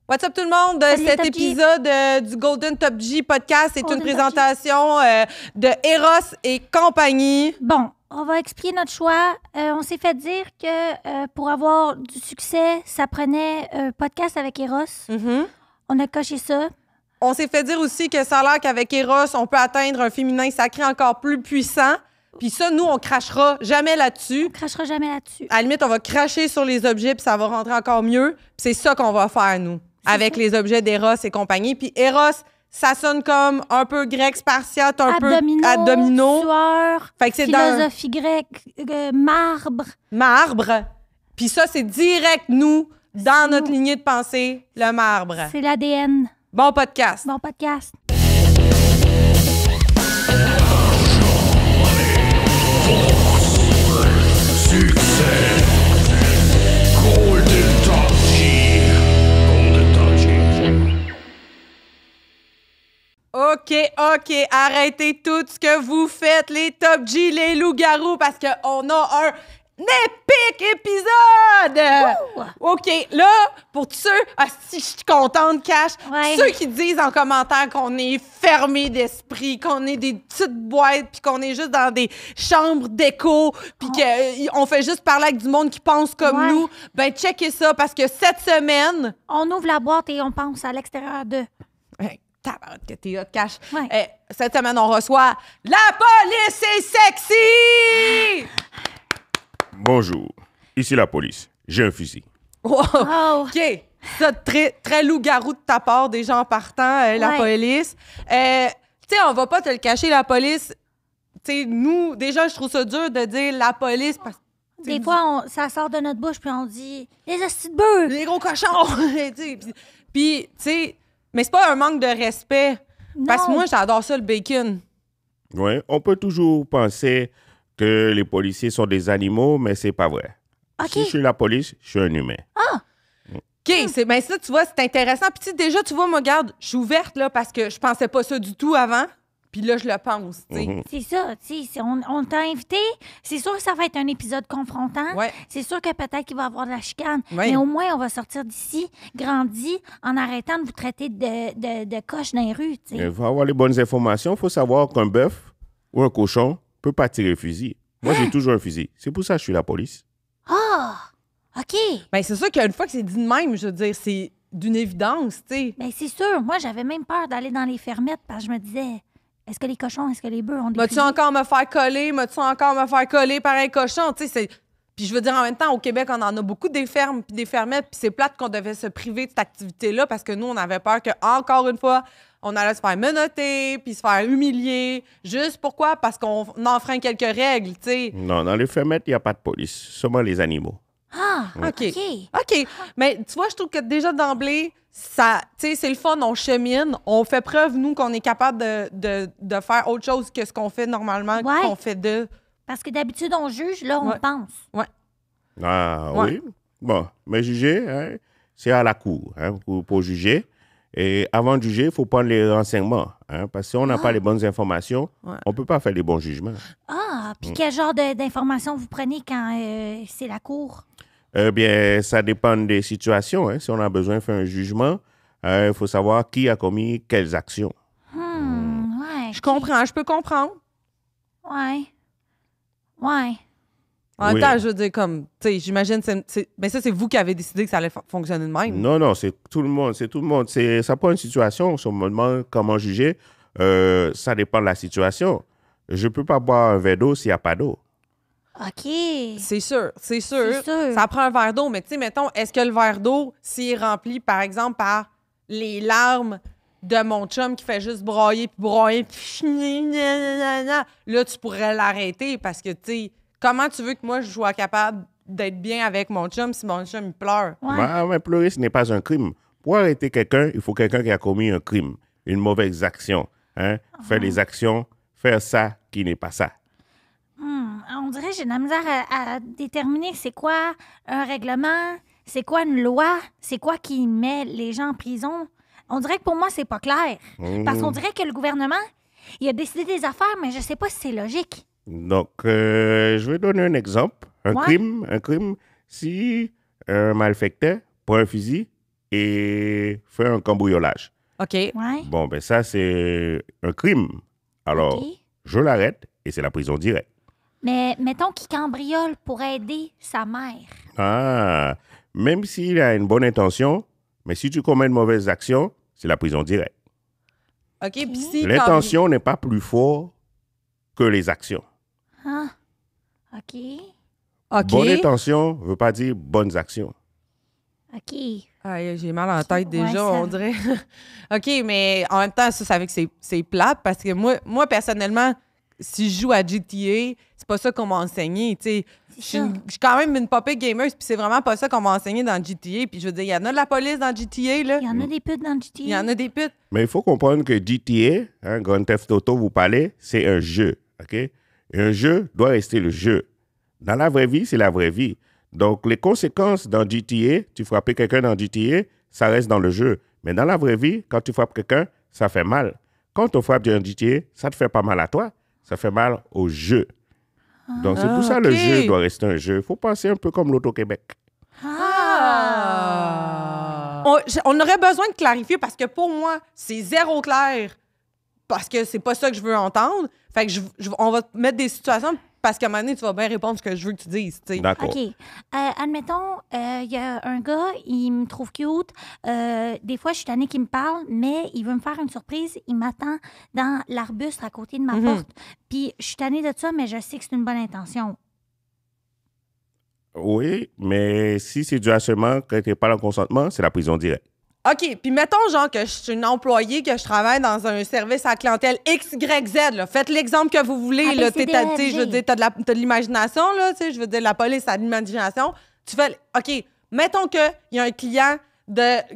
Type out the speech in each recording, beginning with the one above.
What's up tout le monde? Salut, Cet Top G. épisode du Golden Top G podcast est une présentation de Eros et compagnie. Bon, on va expliquer notre choix. On s'est fait dire que pour avoir du succès, ça prenait un podcast avec Eros. Mm-hmm. On a coché ça. On s'est fait dire aussi que ça a l'air qu'avec Eros, on peut atteindre un féminin sacré encore plus puissant. Puis ça, nous, on crachera jamais là-dessus. On crachera jamais là-dessus. À la limite, on va cracher sur les objets puis ça va rentrer encore mieux. Puis c'est ça qu'on va faire, nous, avec les objets d'Eros et compagnie. Puis Eros, ça sonne comme un peu grec spartiate, un peu abdominaux. Sueur, Fait que c'est philosophie grecque, marbre. Marbre. Puis ça, c'est direct, nous, dans notre lignée de pensée, le marbre. C'est l'ADN. Bon podcast. Bon podcast. Succès. Golden Top G. Golden Top G. OK, arrêtez tout ce que vous faites, les Top G, les loups-garous, parce qu'on a un épique épisode! Ouh! OK, là, pour tous ceux... Ah, si je suis contente, Cash. Ouais. Ceux qui disent en commentaire qu'on est fermé d'esprit, qu'on est des petites boîtes, puis qu'on est juste dans des chambres d'écho, puis qu'on fait juste parler avec du monde qui pense comme Ouais. nous, ben checkez ça, parce que cette semaine... On ouvre la boîte et on pense à l'extérieur de. Hey, tabarouette que t'es hot, Cash. Ouais. Cette semaine, on reçoit La police est sexy! Bonjour, ici la police. J'ai un fusil. Wow. Oh. OK. Ça, très, très loup-garou de ta part, déjà en partant, la Ouais. police. Tu sais, on va pas te le cacher, la police. Tu sais, nous, déjà, je trouve ça dur de dire la police parce que. Des fois, ça sort de notre bouche puis on dit les hosties de bœufs. Les gros cochons! Tu sais, puis, tu sais, mais c'est pas un manque de respect. Parce que Non. moi, j'adore ça, le bacon. Ouais, on peut toujours penser que les policiers sont des animaux, mais c'est pas vrai. OK. Si je suis la police, je suis un humain. OK, ben ça, tu vois, c'est intéressant. Puis tu sais, déjà, tu vois, moi, regarde, je suis ouverte, là, parce que je pensais pas ça du tout avant. Puis là, je le pense, tu sais. Mhm. C'est ça, tu sais, on t'a invité. C'est sûr que ça va être un épisode confrontant. Ouais. C'est sûr que peut-être qu'il va y avoir de la chicane. Ouais. Mais au moins, on va sortir d'ici, grandi, en arrêtant de vous traiter de coche dans les rues, tu Il sais. faut avoir les bonnes informations. Il faut savoir qu'un bœuf ou un cochon peut pas tirer un fusil. Moi, j'ai toujours un fusil. C'est pour ça que je suis la police. Ah! OK. Ben, c'est sûr qu'une fois que c'est dit de même, je veux dire, c'est d'une évidence, tu sais. Ben c'est sûr. Moi, j'avais même peur d'aller dans les fermettes parce que je me disais, est-ce que les cochons, est-ce que les bœufs ont des M'as-tu fusils? encore me faire coller? M'as-tu encore me faire coller par un cochon? Tu sais, c'est... Puis je veux dire, en même temps, au Québec, on en a beaucoup des fermes puis des fermettes, puis c'est plate qu'on devait se priver de cette activité-là parce que nous, on avait peur que, encore une fois, on allait se faire menotter puis se faire humilier. Juste pourquoi? Parce qu'on enfreint quelques règles, tu sais. Non, dans les fermettes, il n'y a pas de police. Seulement les animaux. Ah! OK. OK. OK. Mais tu vois, je trouve que déjà d'emblée, ça, tu sais, c'est le fun, on chemine, on fait preuve, nous, qu'on est capable de faire autre chose que ce qu'on fait normalement, Ouais. qu'on fait de... Parce que d'habitude, on juge, là, on Ouais. pense. Ah Ouais. oui. Bon, mais juger, hein, c'est à la cour pour juger. Et avant de juger, il faut prendre les renseignements. Hein, parce que si on n'a pas les bonnes informations, Ouais. on ne peut pas faire les bons jugements. Ah! Puis quel genre d'informations vous prenez quand c'est la cour? Eh bien, ça dépend des situations. Hein. Si on a besoin de faire un jugement, il faut savoir qui a commis quelles actions. Ouais. Je comprends, je peux comprendre. Ouais. Ouais. En même Oui. temps, je veux dire, comme, tu sais, j'imagine, mais ça, c'est vous qui avez décidé que ça allait fonctionner de même. Non, c'est tout le monde. C'est tout le monde. Ça prend une situation. Si on me demande comment juger, ça dépend de la situation. Je ne peux pas boire un verre d'eau s'il n'y a pas d'eau. OK. C'est sûr, c'est sûr. C'est sûr. Ça prend un verre d'eau, mais tu sais, mettons, est-ce que le verre d'eau, s'il est rempli, par exemple, par les larmes de mon chum qui fait juste broyer, puis là, tu pourrais l'arrêter parce que, tu sais, comment tu veux que moi, je sois capable d'être bien avec mon chum si mon chum, il pleure? Ouais. Mais pleurer, ce n'est pas un crime. Pour arrêter quelqu'un, il faut quelqu'un qui a commis un crime, une mauvaise action. Hein? Faire des actions, faire ça qui n'est pas ça. On dirait que j'ai de la misère à déterminer c'est quoi un règlement, c'est quoi une loi, c'est quoi qui met les gens en prison. On dirait que pour moi, c'est pas clair. Parce qu'on dirait que le gouvernement, il a décidé des affaires, mais je sais pas si c'est logique. Donc, je vais donner un exemple. Un Ouais. crime, si un malfaiteur prend un fusil et fait un cambriolage. OK. Ouais. Bon, ben ça, c'est un crime. Alors, OK. je l'arrête et c'est la prison directe. Mais mettons qu'il cambriole pour aider sa mère. Ah, même s'il a une bonne intention, mais si tu commets une mauvaise action, c'est la prison directe. OK, puis si... L'intention n'est pas plus fort que les actions. Ah. OK. OK. Bonne intention ne veut pas dire bonnes actions. OK. Aïe, j'ai mal en tête déjà, Ouais, ça- on dirait. OK, mais en même temps, ça fait que c'est plate parce que moi, personnellement, si je joue à GTA, c'est pas ça qu'on m'a enseigné, tu sais. Je suis quand même une popée gamer, puis c'est vraiment pas ça qu'on m'a enseigné dans GTA. Puis je veux dire, il y en a de la police dans GTA, là. Il y en a des putes dans le GTA. Il y en a des putes. Mais il faut comprendre que GTA, Grand Theft Auto, vous parlez, c'est un jeu. OK? Et un jeu doit rester le jeu. Dans la vraie vie, c'est la vraie vie. Donc, les conséquences dans GTA, tu frappes quelqu'un dans GTA, ça reste dans le jeu. Mais dans la vraie vie, quand tu frappes quelqu'un, ça fait mal. Quand on frappe dans GTA, ça te fait pas mal à toi, ça fait mal au jeu. Donc, c'est pour ça que le OK. jeu doit rester un jeu. Il faut penser un peu comme l'Auto-Québec. On aurait besoin de clarifier parce que pour moi, c'est zéro clair. Parce que c'est pas ça que je veux entendre. Fait que on va te mettre des situations parce qu'à un moment donné, tu vas bien répondre ce que je veux que tu dises. Tu sais. D'accord. OK. Admettons, il y a un gars, il me trouve cute. Des fois, je suis tannée qu'il me parle, mais il veut me faire une surprise. Il m'attend dans l'arbuste à côté de ma porte. Puis, je suis tannée de ça, mais je sais que c'est une bonne intention. Oui, mais si c'est du harcèlement, que tu n'es pas dans le consentement, c'est la prison directe. OK, puis mettons, genre, que je suis une employée, que je travaille dans un service à la clientèle XYZ, là. Faites l'exemple que vous voulez, là. Tu sais, je veux dire, t'as de l'imagination, là, tu sais, je veux dire, la police a de l'imagination. Tu fais, OK, mettons qu'il y a un client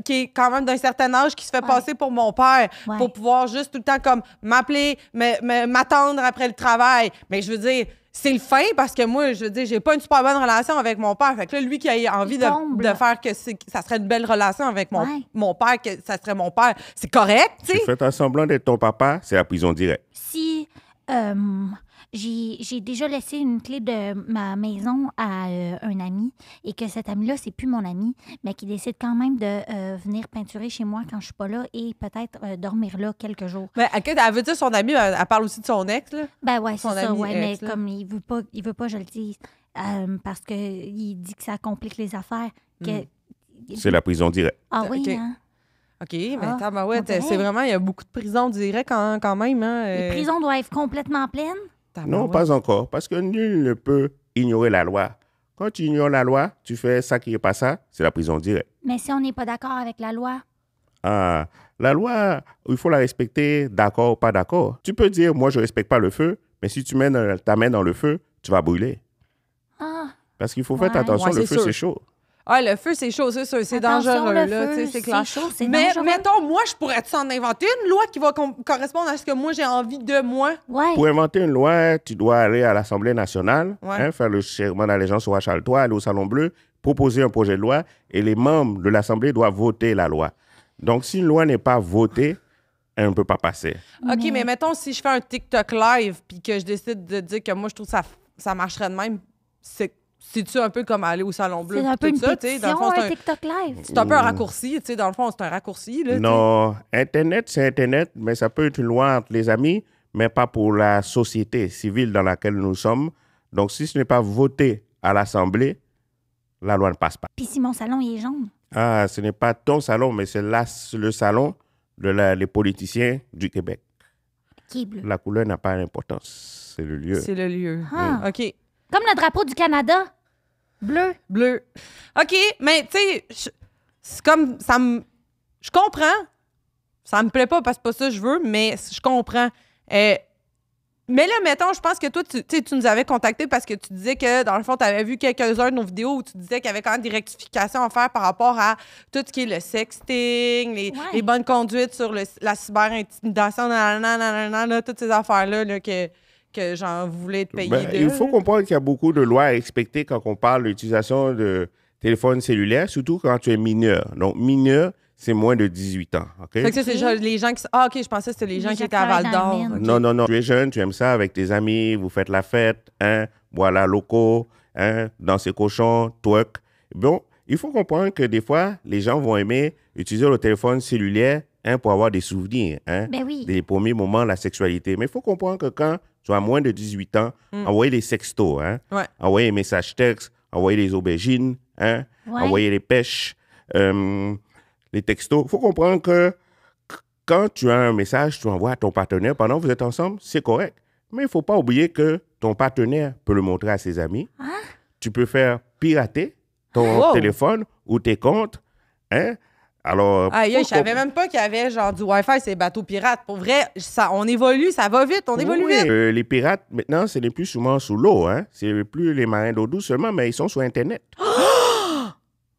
qui est quand même d'un certain âge qui se fait passer pour mon père pour pouvoir juste tout le temps, comme, m'appeler, m'attendre après le travail. Mais je veux dire... C'est le fin parce que moi, je veux dire, j'ai pas une super bonne relation avec mon père. Fait que là, lui qui a envie de faire que ça serait une belle relation avec mon père, que ça serait mon père, c'est correct, tu sais. Tu fais semblant d'être ton papa, c'est la prison directe. Si j'ai déjà laissé une clé de ma maison à un ami et que cet ami-là, c'est plus mon ami, mais qui décide quand même de venir peinturer chez moi quand je suis pas là et peut-être dormir là quelques jours. Mais elle veut dire son ami, elle parle aussi de son ex, là. Ben ouais, c'est Son ça, ami ouais, ex, mais là. comme il veut pas que je le dise parce que il dit que ça complique les affaires. C'est la prison directe. Ah oui, OK. hein? OK, mais on dirait. c'est vraiment, il y a beaucoup de prisons directes quand même, hein. Les prisons doivent être complètement pleines. Non, pas encore, parce que nul ne peut ignorer la loi. Quand tu ignores la loi, tu fais ça qui n'est pas ça, c'est la prison directe. Mais si on n'est pas d'accord avec la loi, Ah, la loi, il faut la respecter, d'accord ou pas d'accord. Tu peux dire, moi, je ne respecte pas le feu, mais si tu mets ta main dans le feu, tu vas brûler. Parce qu'il faut faire attention, le feu, c'est chaud. Ah, le feu, c'est chaud, c'est sûr. C'est Attention, dangereux, le là. feu, Tu sais, c'est clair. c'est chaud, c'est mais dangereux. mettons, moi, je pourrais-tu en inventer une loi qui va correspondre à ce que moi, j'ai envie de moi? ouais. Pour inventer une loi, tu dois aller à l'Assemblée nationale, Ouais. faire le serment d'allégeance au roi Charles III, aller au Salon Bleu, proposer un projet de loi, et les membres de l'Assemblée doivent voter la loi. Donc, si une loi n'est pas votée, elle ne peut pas passer. OK, mais mettons, si je fais un TikTok live puis que je décide de dire que moi, je trouve que ça marcherait de même, c'est-tu un peu comme aller au Salon Bleu? C'est un puis peu tout une ça, tu sais, dans le pétition, fond, un TikTok live. c'est un peu un raccourci, tu sais, dans le fond, c'est un raccourci, là. tu sais. Non, Internet, c'est Internet, mais ça peut être une loi entre les amis, mais pas pour la société civile dans laquelle nous sommes. Donc, si ce n'est pas voté à l'Assemblée, la loi ne passe pas. Puis si mon salon, il est jaune. Ah, ce n'est pas ton salon, mais c'est le salon les politiciens du Québec. Qui est bleu. La couleur n'a pas d'importance. C'est le lieu. C'est le lieu. Ah. OK. Comme le drapeau du Canada. Bleu. Bleu. OK, mais tu sais, c'est comme ça me. Je comprends. Ça me plaît pas parce que c'est pas ça que je veux, mais je comprends. Mais là, mettons, je pense que toi, tu nous avais contacté parce que tu disais que, dans le fond, tu avais vu quelques-uns de nos vidéos où tu disais qu'il y avait quand même des rectifications à faire par rapport à tout ce qui est le sexting, les bonnes conduites sur la cyber-intimidation, là, toutes ces affaires-là là, que j'en voulais te payer de. Il faut comprendre qu'il y a beaucoup de lois à respecter quand on parle de l'utilisation de téléphone cellulaire, surtout quand tu es mineur. Donc, mineur, c'est moins de 18 ans. Okay? Fait que ça, c'est genre les gens qui... Ah, OK, je pensais que c'était les gens qui étaient à Val d'Or. Okay. Non. Tu es jeune, tu aimes ça avec tes amis, vous faites la fête, boire la loco, danser cochon, twerk. Bon, il faut comprendre que des fois, les gens vont aimer utiliser le téléphone cellulaire pour avoir des souvenirs, Ben oui. des premiers moments de la sexualité. Mais il faut comprendre que quand tu as moins de 18 ans, envoyer des sextos, Ouais. envoyer des messages textes, envoyer des aubergines, envoyer des pêches, les textos. Il faut comprendre que quand tu as un message, tu envoies à ton partenaire pendant que vous êtes ensemble, c'est correct. Mais il ne faut pas oublier que ton partenaire peut le montrer à ses amis. Tu peux faire pirater ton téléphone ou tes comptes. Alors, Je savais même pas qu'il y avait genre du Wi-Fi, ces bateaux pirates. Pour vrai, on évolue, ça va vite, on évolue vite. Les pirates, maintenant, ce n'est plus souvent sous l'eau. C'est plus les marins d'eau douce seulement, mais ils sont sur Internet.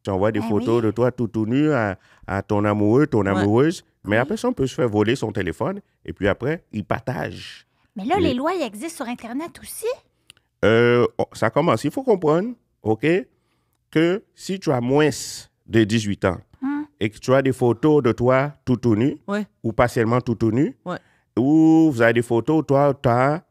Tu envoies des photos de toi tout nu à ton amoureux, ton amoureuse, mais la personne peut se faire voler son téléphone et puis après, il partage. Mais là, les lois, ils existent sur Internet aussi. Ça commence. Il faut comprendre, OK, que si tu as moins de 18 ans et que tu as des photos de toi tout nu ou partiellement tout nu, ou vous avez des où toi,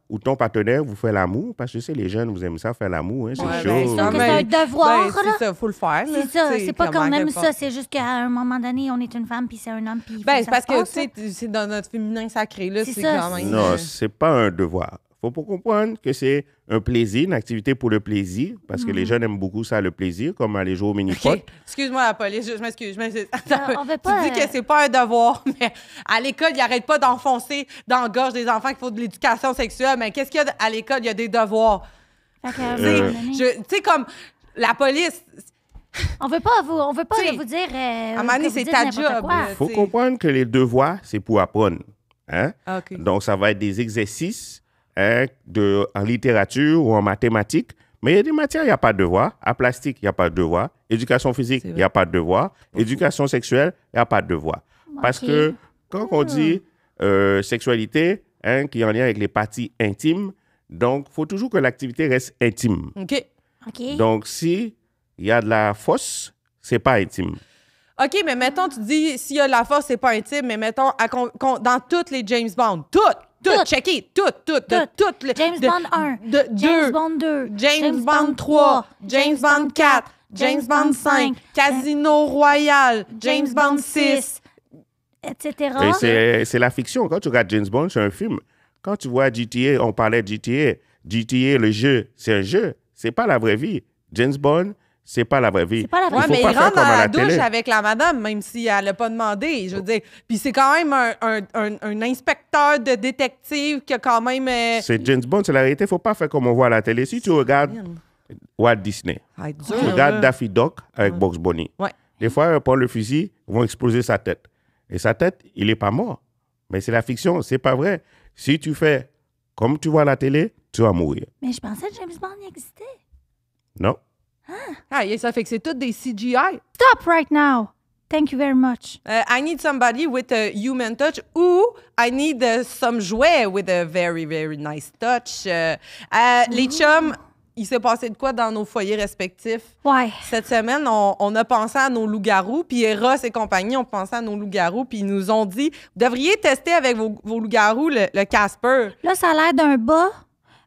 ou ton partenaire vous fait l'amour, parce que c'est les jeunes, vous aimez ça, faire l'amour, c'est chaud. C'est un devoir, là. C'est ça, il faut le faire. C'est ça, c'est pas qu'on aime ça, c'est juste qu'à un moment donné, on est une femme, puis c'est un homme, puis c'est parce que, tu sais, c'est dans notre féminin sacré, là, c'est quand même... Non, c'est pas un devoir. Faut pas comprendre que c'est un plaisir, une activité pour le plaisir, parce que les jeunes aiment beaucoup ça, le plaisir, comme aller jouer au mini-pot. Okay. Excuse-moi, la police, je m'excuse. On veut pas, tu dis que c'est pas un devoir, mais à l'école, ils n'arrêtent pas d'enfoncer dans la gorge des enfants qu'il faut de l'éducation sexuelle, mais qu'est-ce qu'il y a à l'école? Il y a des devoirs. Tu sais, comme la police... On veut pas vous dire... à un moment donné, c'est ta job. Il faut comprendre que les devoirs, c'est pour apprendre. Okay. Donc, ça va être des exercices en littérature ou en mathématiques. Mais il y a des matières, il n'y a pas de devoir. En plastique, il n'y a pas de devoir. Éducation physique, il n'y a pas de devoir. Éducation sexuelle, il n'y a pas de devoir. Parce que quand on dit sexualité, qui est en lien avec les parties intimes, donc, il faut toujours que l'activité reste intime. OK. Donc, si il y a de la force, c'est pas intime. OK, mais mettons, tu dis, s'il y a de la force, c'est pas intime, mais mettons, dans toutes les James Bond, toutes, checker, toutes. James Bond 1, James Bond 2, James Bond 3, James Bond 4, James Bond 5, Casino Royale, James Bond 6, etc. Et c'est la fiction. Quand tu regardes James Bond, c'est un film. Quand tu vois GTA, on parlait de GTA. GTA, le jeu, c'est un jeu. C'est pas la vraie vie. James Bond, c'est pas la vraie vie. C'est pas la vraie vie. Mais il rentre dans la douche télé. avec la madame, même si elle l'a pas demandé. Je veux dire, puis c'est quand même un inspecteur de détective qui a quand même... C'est James Bond, c'est la réalité. Faut pas faire comme on voit à la télé. Si tu regardes Walt Disney, tu regardes Daffy Duck avec Bugs Bunny. Ouais. Des fois, ils prennent le fusil, ils vont exploser sa tête. Et sa tête, il est pas mort. Mais c'est la fiction, c'est pas vrai. Si tu fais comme tu vois à la télé, tu vas mourir. Mais je pensais que James Bond existait. Non. Ça fait que c'est tout des CGI. Stop right now. Thank you very much. I need somebody with a human touch ou I need some jouet with a very, very nice touch. Les chums, il s'est passé de quoi dans nos foyers respectifs? Ouais. Cette semaine, on a pensé à nos loups-garous, puis Eros et compagnie ont pensé à nos loups-garous, puis ils nous ont dit, vous devriez tester avec vos loups-garous le Casper. Là, ça a l'air d'un bas,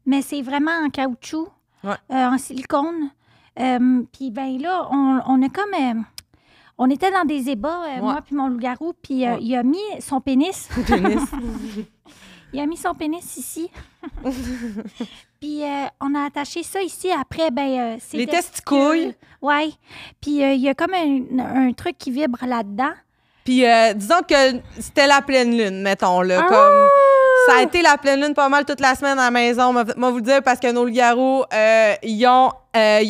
mais c'est vraiment en caoutchouc, en silicone. Puis ben là, on a comme... on était dans des ébats, moi puis mon loup-garou, puis il a mis son pénis. Il a mis son pénis ici. Puis on a attaché ça ici. Après, ben c'est les testicules. Oui. Puis il y a comme un truc qui vibre là-dedans. Puis disons que c'était la pleine lune, mettons, là, comme... Ça a été la pleine lune pas mal toute la semaine à la maison, moi vous le dire, parce que nos loups-garous, ils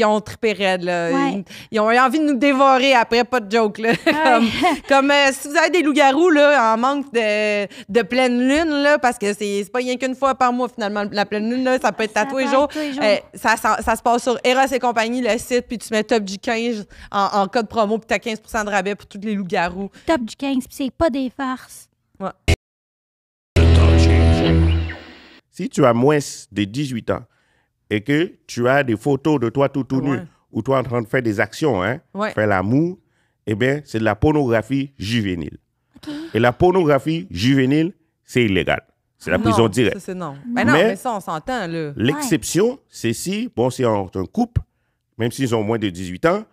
ont trippé raide, là. Ouais. Ils ont eu envie de nous dévorer après, pas de joke, là. Comme si vous avez des loups-garous, là, en manque de pleine lune, là, parce que c'est pas rien qu'une fois par mois, finalement, la pleine lune, là, ça peut être à tous les jours. Ça se passe sur Eros et compagnie, le site, puis tu mets Top du 15 en code promo, puis t'as 15% de rabais pour tous les loups-garous. Top du 15, puis c'est pas des farces. Ouais. Si tu as moins de 18 ans et que tu as des photos de toi tout nu ou toi en train de faire des actions, faire l'amour, eh bien, c'est de la pornographie juvénile. Okay. Et la pornographie juvénile, c'est illégal. C'est la prison directe. Ça, c'est non. Ben non, mais ça, on s'entend, là. L'exception, c'est si, c'est un couple, même s'ils ont moins de 18 ans,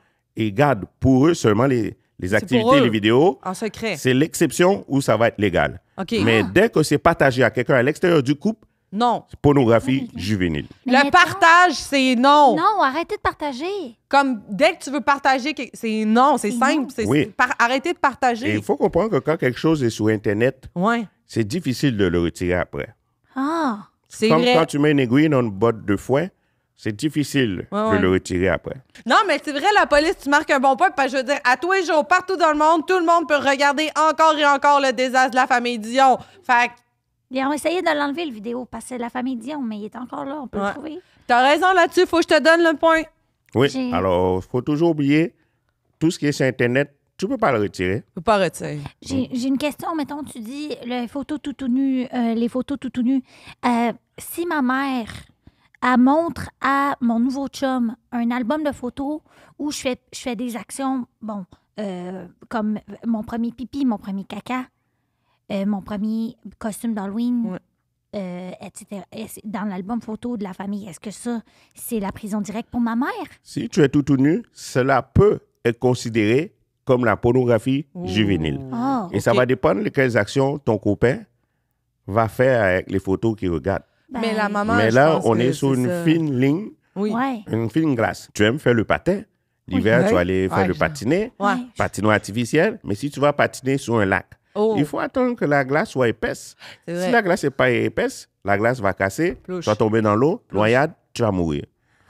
ils gardent pour eux seulement les pour activités, eux. les vidéos. En secret. C'est l'exception où ça va être légal. OK. Mais dès que c'est partagé à quelqu'un à l'extérieur du couple, Non. c'est pornographie juvénile. Mais Le mettons- partage, c'est non. Non, arrêtez de partager. Comme dès que tu veux partager, c'est non. C'est C'est simple. non. Oui. Arrêtez de Et partager. il faut comprendre que quand quelque chose est sur Internet, Ouais. c'est difficile de le retirer après. Ah. C'est Comme vrai. quand tu mets une aiguille dans une botte de foin, c'est difficile Ouais, de ouais. le retirer après. Non, mais c'est vrai, la police, tu marques un bon point. Parce que je veux dire, à tous les jours, partout dans le monde, tout le monde peut regarder encore et encore le désastre de la famille Dion. Fait que Ils ont essayé de l'enlever, le vidéo, parce que c'est la famille Dion, mais il est encore là, on peut Ouais. le trouver. t'as raison là-dessus. Faut que je te donne le point. Oui, J'ai- alors, il faut toujours oublier, tout ce qui est sur Internet, tu ne peux pas le retirer. Je peux pas retirer. J'ai une question, mettons, tu dis les photos tout nues, les photos tout nues. Si ma mère, elle montre à mon nouveau chum un album de photos où je fais des actions, bon, comme mon premier pipi, mon premier caca, mon premier costume d'Halloween, etc. Et c'est dans l'album photo de la famille, est-ce que ça, c'est la prison directe pour ma mère? Si tu es tout nu, cela peut être considéré comme la pornographie juvénile. Oh, Et ça ok. va dépendre de quelles actions ton copain va faire avec les photos qu'il regarde. ben, Mais la maman, Mais je là, pense on que est sur c'est une ça. fine ligne, Oui. Ouais. une fine glace. Tu aimes faire le patin. L'hiver, Oui. tu vas aller faire Ouais, le je- patiné, Ouais. Ouais. artificiel. Mais si tu vas patiner sur un lac, Oh, il faut attendre que la glace soit épaisse. c'est Si vrai. la glace n'est pas épaisse, la glace va casser, Plouche. tu vas tomber dans l'eau, noyade, tu vas mourir.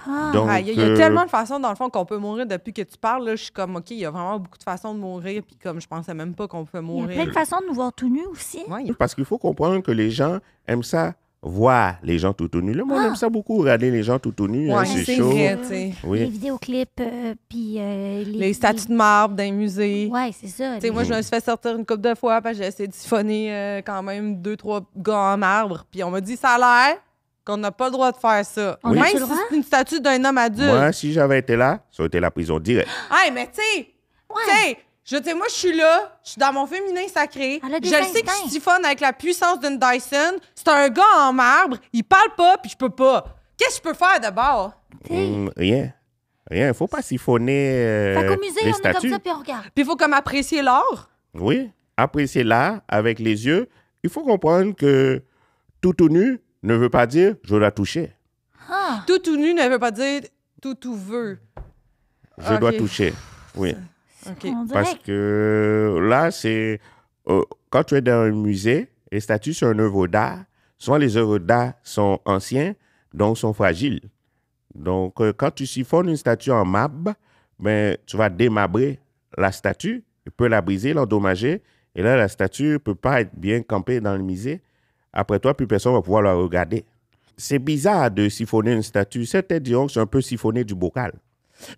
Ah. Donc, Ah, il y a tellement de façons, dans le fond, qu'on peut mourir depuis que tu parles. Là, je suis comme, OK, il y a vraiment beaucoup de façons de mourir. Puis comme je pensais même pas qu'on pouvait Il y a mourir. plein de façons de nous voir tout nus aussi. Ouais, il y a- Parce qu'il faut comprendre que les gens aiment ça, voir les gens tout nus. Le monde aime ça beaucoup, regarder les gens tout nus. Ouais, c'est c'est chaud. vrai. tu sais. Oui. Les vidéoclips, puis Les statues de marbre dans les musées. Ouais, c'est ça. Tu sais, moi, je me suis fait sortir une couple de fois parce que j'ai essayé de siphonner quand même 2-3 gars en marbre. Puis on m'a dit, ça a l'air qu'on n'a pas le droit de faire ça. On Même a-tu si le droit? c'est une statue d'un homme adulte. Moi, si j'avais été là, ça aurait été la prison directe. Hey, mais tu sais, moi, je suis là, je suis dans mon féminin sacré. Elle a des Je le sais que instincts. je siphonne avec la puissance d'une Dyson. C'est un gars en marbre, il parle pas, puis je peux pas. Qu'est-ce que je peux faire d'abord? Rien. Rien. Il ne faut pas siphonner Fait qu'au musée, les on est comme statues. ça, puis on regarde. Puis il faut comme apprécier l'art. Oui. Apprécier l'art avec les yeux. Il faut comprendre que tout nu ne veut pas dire je dois toucher. Ah, Tout nu ne veut pas dire tout veut. Je Ok. dois toucher. Oui. OK. on dirait Parce que là, c'est. Quand tu es dans un musée, les statues sont une œuvre d'art. Souvent, les œuvres d'art sont anciennes, donc sont fragiles. Donc, quand tu siphonnes une statue en marbre, ben, tu vas démabrer la statue, tu peux la briser, l'endommager, et là, la statue ne peut pas être bien campée dans le musée. Après toi, plus personne va pouvoir la regarder. C'est bizarre de siphonner une statue. Certains diront que c'est un peu siphonner du bocal.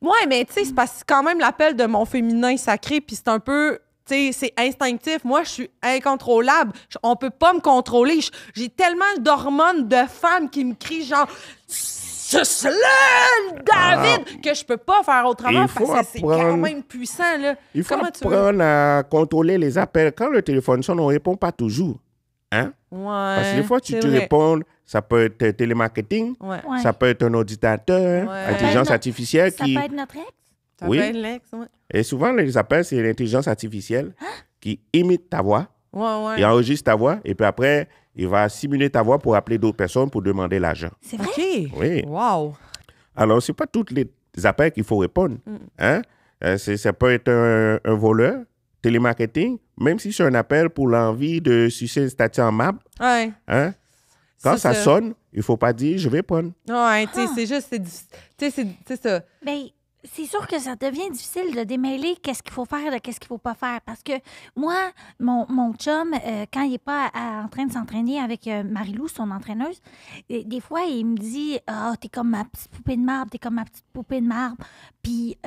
Ouais, mais tu sais, c'est parce que c'est quand même l'appel de mon féminin sacré, puis c'est un peu, tu sais, c'est instinctif. Moi, je suis incontrôlable. On peut pas me contrôler. J'ai tellement d'hormones de femmes qui me crient genre Suce-le, David, que je peux pas faire autrement Il faut parce que c'est quand apprendre. même puissant, là. Il faut Comment tu veux? apprendre à contrôler les appels. Quand le téléphone sonne, on ne répond pas toujours. Hein? Ouais. Parce que des fois, c'est tu vrai. réponds, ça peut être télémarketing, Ouais. Ouais. ça peut être un ordinateur, Ouais. intelligence Ça artificielle ça qui... peut être notre ex. Ça Oui. peut être l'ex, ouais. Et souvent, les appels, c'est l'intelligence artificielle qui imite ta voix, Ouais, il enregistre ta voix, et puis après, il va simuler ta voix pour appeler d'autres personnes pour demander l'argent. C'est vrai? OK. Oui. Wow. Alors, ce n'est pas tous les appels qu'il faut répondre. Hein? Ça peut être un voleur, télémarketing, même si c'est un appel pour l'envie de sucer une statue en marbre. Ouais. Hein? Quand ça sonne, il ne faut pas dire « je vais prendre Ouais, tu sais, c'est juste, tu sais, c'est ça. Ben, c'est sûr que ça devient difficile de démêler qu'est-ce qu'il faut faire de qu'est-ce qu'il faut pas faire. Parce que moi, mon chum, quand il est pas en train de s'entraîner avec Marie-Lou, son entraîneuse, des fois, il me dit « Ah, t'es comme ma petite poupée de marbre, t'es comme ma petite poupée de marbre. » Puis,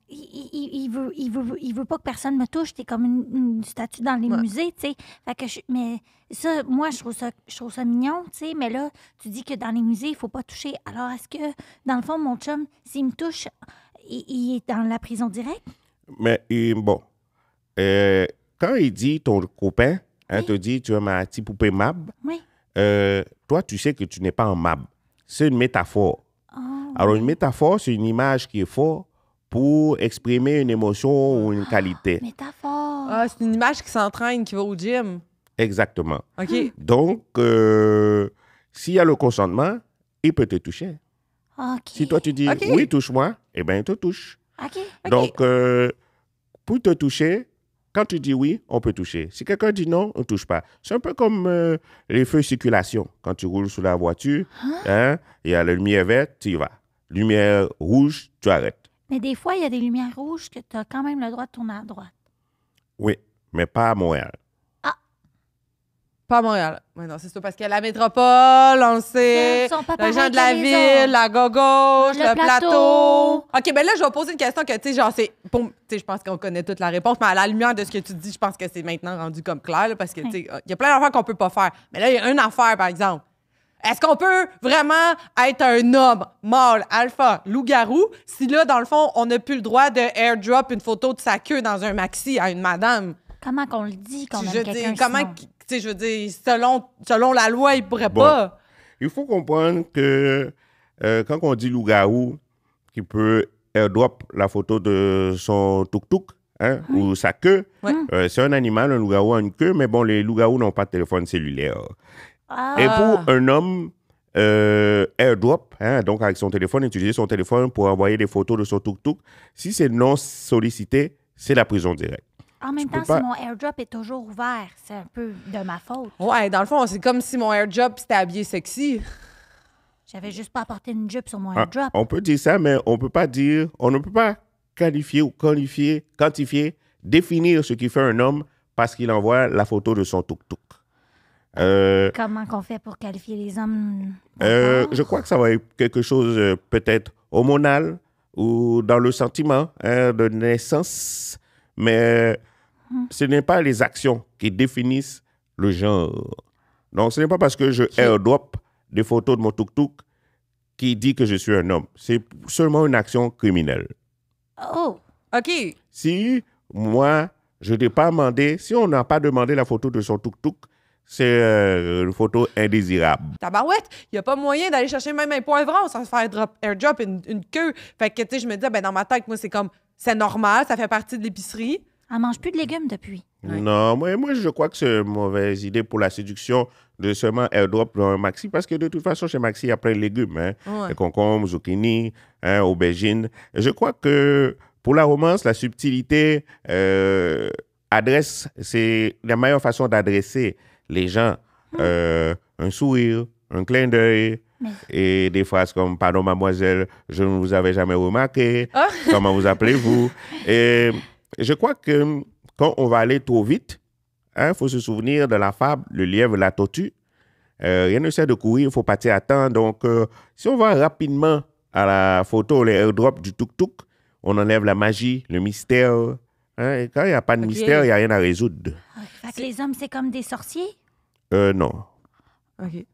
il veut pas que personne me touche. T'es comme une statue dans les Ouais. musées, tu sais. Fait que mais ça, moi, je trouve ça mignon, tu sais. Mais là, tu dis que dans les musées, il faut pas toucher. Alors, est-ce que, dans le fond, mon chum, s'il me touche, il est dans la prison directe? ». Mais bon, quand il dit ton copain, hein, te dit tu es ma petite poupée marbre, Oui. toi, tu sais que tu n'es pas en marbre. C'est une métaphore. Oh. Alors, une métaphore, c'est une image qui est forte pour exprimer une émotion ou une qualité. Métaphore. Ah, c'est une image qui s'entraîne, qui va au gym. Exactement. OK. Donc, s'il y a le consentement, il peut te toucher. OK. Si toi, tu dis OK. oui, touche-moi, eh bien, il te touche. OK. Donc, pour te toucher, quand tu dis oui, on peut toucher. Si quelqu'un dit non, on ne touche pas. C'est un peu comme les feux de circulation. Quand tu roules sous la voiture, hein, il y a la lumière verte, tu y vas. Lumière rouge, tu arrêtes. Mais des fois, il y a des lumières rouges que tu as quand même le droit de tourner à droite. Oui, mais pas à Montréal. Pas à Montréal. Oui, non, c'est ça, parce qu'il y a la métropole, on le sait, Ils sont pas les gens pareils de la que les ville, autres. la gauche, Le le plateau. plateau. OK, ben là, je vais poser une question que, tu sais, genre, c'est... Tu sais, je pense qu'on connaît toute la réponse, mais à la lumière de ce que tu dis, je pense que c'est maintenant rendu comme clair, là, parce que, tu sais, il y a plein d'affaires qu'on peut pas faire. Mais là, il y a une affaire, par exemple. Est-ce qu'on peut vraiment être un homme, mâle, alpha, loup-garou, si là, dans le fond, on n'a plus le droit de airdrop une photo de sa queue dans un maxi à une madame? Comment qu'on le dit qu'on Je aime veux quelqu'un dire, comment... sinon? Tu sais, je veux dire, selon la loi, il pourrait Bon. pas. Il faut comprendre que quand on dit loup-garou, qui peut airdrop la photo de son tuk-tuk hein, ou sa queue, Ouais. c'est un animal, un loup-garou a une queue, mais bon, les loups-garous n'ont pas de téléphone cellulaire. Ah, Et pour un homme, airdrop, hein, donc avec son téléphone, utiliser son téléphone pour envoyer des photos de son tuk-tuk, si c'est non sollicité, c'est la prison directe. en même peux temps, pas- si mon airdrop est toujours ouvert, c'est un peu de ma faute. Ouais, dans le fond, c'est comme si mon airdrop c'était habillé sexy. J'avais juste pas apporté une jupe sur mon Ah, airdrop. on peut dire ça, mais on ne peut pas qualifier ou quantifier, définir ce qui fait un homme parce qu'il envoie la photo de son tuk-tuk. Comment qu'on fait pour qualifier les hommes? Je crois que ça va être quelque chose peut-être hormonal ou dans le sentiment hein, de naissance, mais ce n'est pas les actions qui définissent le genre. Donc, ce n'est pas parce que je airdrop des photos de mon tuk-tuk qui dit que je suis un homme. C'est seulement une action criminelle. Oh! OK. Si moi, je n'ai pas demandé, si on n'a pas demandé la photo de son tuk-tuk, c'est une photo indésirable. Tabarouette, il n'y a pas moyen d'aller chercher même un poivron sans se faire airdrop une queue. Fait que, tu sais, je me disais, ben, dans ma tête, moi, c'est comme, c'est normal, ça fait partie de l'épicerie. Elle mange plus de légumes depuis. Ouais. Non, moi, je crois que c'est une mauvaise idée pour la séduction de seulement airdrop dans un maxi, parce que de toute façon, chez Maxi, il y a plein de légumes. Hein? Ouais. Les concombres, zucchini, hein, aubergines. Je crois que pour la romance, la subtilité c'est la meilleure façon d'adresser les gens. Un sourire, un clin d'œil, et des phrases comme « Pardon, mademoiselle, je ne vous avais jamais remarqué. Comment vous appelez-vous? » Et je crois que quand on va aller trop vite, il faut se souvenir de la fable « Le lièvre et la tortue ». Rien ne sert de courir, il faut partir à temps. Donc, si on va rapidement à la photo, les airdrops du tuk-tuk, on enlève la magie, le mystère. Hein, et quand il n'y a pas de mystère, il n'y a rien à résoudre. Fait que les hommes, c'est comme des sorciers? Non. OK.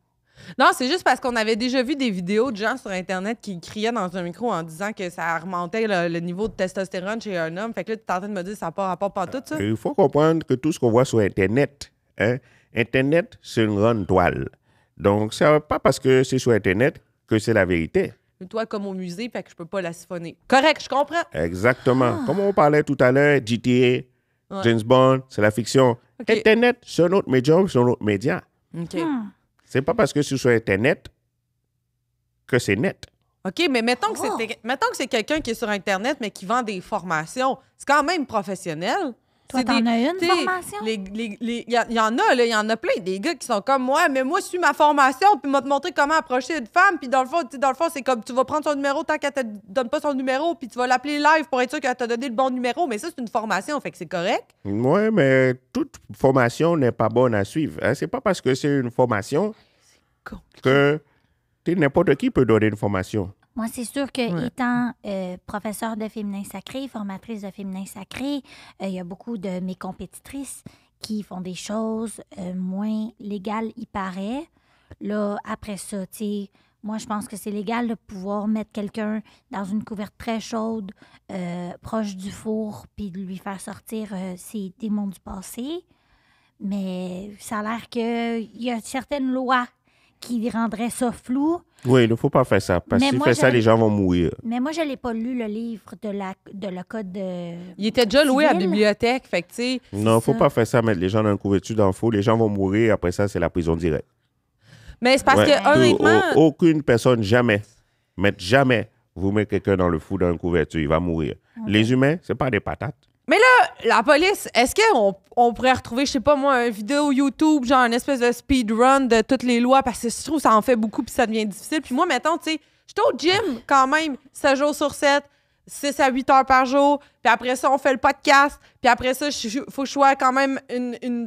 Non, c'est juste parce qu'on avait déjà vu des vidéos de gens sur Internet qui criaient dans un micro en disant que ça remontait le niveau de testostérone chez un homme. Fait que là, tu es en train de me dire que ça n'a pas rapport pantoute, ça? Il faut comprendre que tout ce qu'on voit sur Internet, hein, Internet, c'est une grande toile. Donc, ce n'est pas parce que c'est sur Internet que c'est la vérité. Une toile comme au musée, fait que je peux pas la siphonner. Correct, je comprends. Exactement. Comme on parlait tout à l'heure, GTA, Ouais. James Bond, c'est la fiction. OK. Internet, c'est un autre médium, c'est un autre média. OK. C'est pas parce que c'est sur Internet que c'est net. OK, mais mettons que c'est quelqu'un qui est sur Internet, mais qui vend des formations. C'est quand même professionnel. Toi, C'est t'en as une t'sais, formation? Il y en a, là, il y en a plein, des gars qui sont comme moi, mais moi, je suis ma formation, puis m'a te montrer comment approcher une femme, puis dans le fond, c'est comme, tu vas prendre son numéro tant qu'elle te donne pas son numéro, puis tu vas l'appeler live pour être sûr qu'elle t'a donné le bon numéro, mais ça, c'est une formation, fait que c'est correct. Oui, mais toute formation n'est pas bonne à suivre. Hein. C'est pas parce que c'est une formation que n'importe qui peut donner une formation. Moi, c'est sûr que étant professeure de féminin sacré, formatrice de féminin sacré, il y a beaucoup de mes compétitrices qui font des choses moins légales, il paraît. Là, après ça, tu sais, moi, je pense que c'est légal de pouvoir mettre quelqu'un dans une couverte très chaude, proche du four, puis de lui faire sortir ses démons du passé. Mais ça a l'air qu'il y a certaines lois qui rendrait ça flou. Oui, il ne faut pas faire ça. Parce que Mais si tu moi, fais ça, j'avais- les gens vont mourir. Mais moi, je l'ai pas lu, le livre de le code de... Il était déjà loué à la Civil. bibliothèque, fait que, tu sais... Non, il ne faut ça. pas faire ça, mettre les gens dans une couverture d'infos. Les gens vont mourir. Après ça, c'est la prison directe. Mais c'est parce Ouais. que, honnêtement... Aucune personne, jamais, vous mettez quelqu'un dans le fou dans une couverture. Il va mourir. Les humains, ce pas des patates. Mais là, la police, est-ce qu'on pourrait retrouver, je sais pas moi, une vidéo YouTube, genre une espèce de speedrun de toutes les lois, parce que je trouve que ça en fait beaucoup puis ça devient difficile. Puis moi, mettons, tu sais, j'étais au gym quand même, 7 jours sur 7, 6 à 8 heures par jour, puis après ça, on fait le podcast, puis après ça, faut que je sois quand même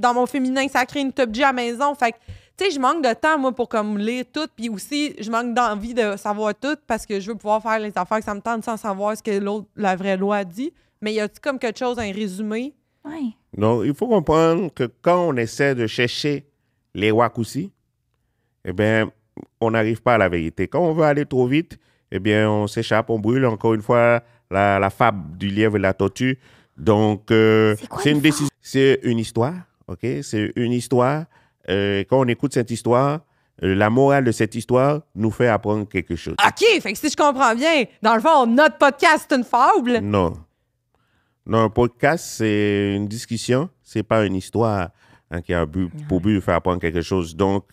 dans mon féminin sacré, une top G à la maison. Fait que, tu sais, je manque de temps, moi, pour comme lire tout, puis aussi, je manque d'envie de savoir tout parce que je veux pouvoir faire les affaires que ça me tente sans savoir ce que la vraie loi dit. Mais y a-t-il comme quelque chose, un résumé? Oui. Non, il faut comprendre que quand on essaie de chercher les wakoussi, eh bien, on n'arrive pas à la vérité. Quand on veut aller trop vite, eh bien, on s'échappe, on brûle. Encore une fois, la fable du lièvre et de la tortue. Donc, quoi c'est une une décision. C'est une histoire, OK? C'est une histoire. Quand on écoute cette histoire, la morale de cette histoire nous fait apprendre quelque chose. OK, fait que si je comprends bien, dans le fond, notre podcast, c'est une fable. Non. Non, un podcast, c'est une discussion, c'est pas une histoire qui a pour but de faire apprendre quelque chose. Donc,